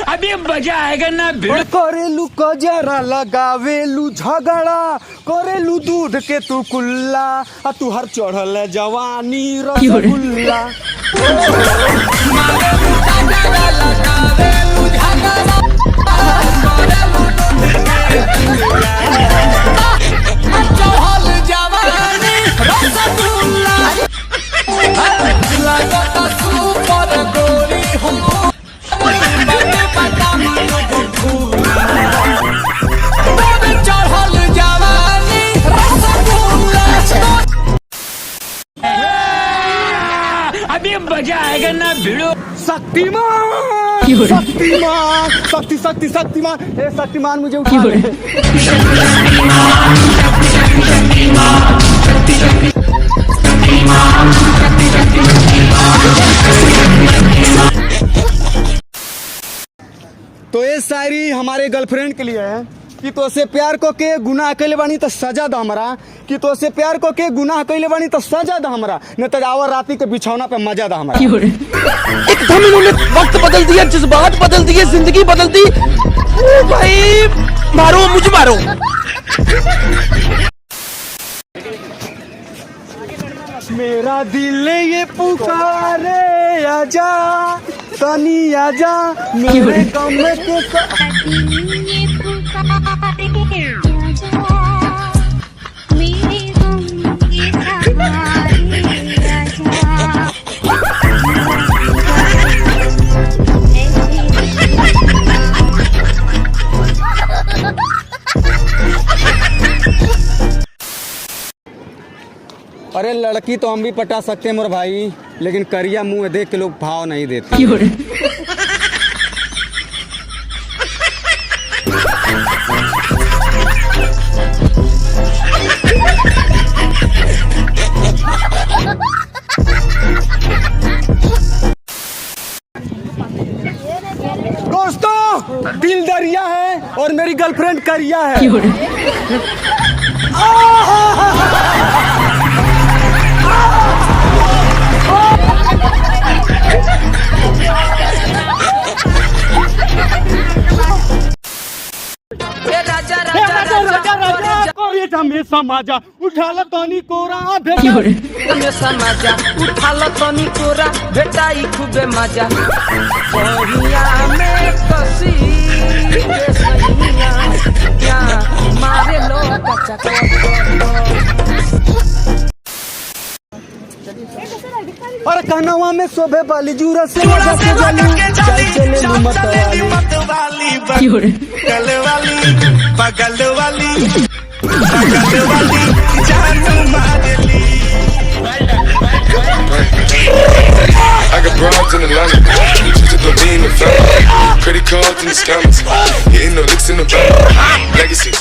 अभी मजा आएगा ना भिड़ो। करेलू कजरा लगावेलू झगड़ा, करेलू दूध के तू कुल्ला, आ तू हर चढ़ल जवानी रसगुल्ला। अभी मजा आएगा ना भिड़ो। शक्तिमान शक्तिमान शक्तिमान हे शक्तिमान मुझे उठा ले। तो ये शायरी हमारे गर्लफ्रेंड के लिए है कि तो से प्यार को के गुनाह कैले बानी तो सजा द हमरा, कि तो से प्यार को के गुनाह कैले बानी तो सजा द हमरा, न तो आवर राती के बिछौना पे मजा द हमरा। एकदम इन्होंने वक्त बदल दिया, जज्बात बदल दिए, जिंदगी बदल दी। ओ भाई मारो मुझे मारो। मेरा दिल ये पुकारे आजा तनी आजा मेरे गम के अरे लड़की तो हम भी पटा सकते हैं मोर भाई, लेकिन करिया मुंह देख के लोग भाव नहीं देते। दोस्तों दिल दरिया है और मेरी गर्लफ्रेंड करिया है। समाजा उठाल तनी कोरा समाजा उठाल तनी कोरा भेटाई खूबे मजा बढ़िया में कसी क्या मारे लो बच्चा और कहनवा में शोभे वाली जूरा से मजा से चले मत वाली बगल वाली जानू मारली। I got broads in Atlanta, just to be in the family. Credit cards and the scammers, hitting the licks in the bank. Legacies.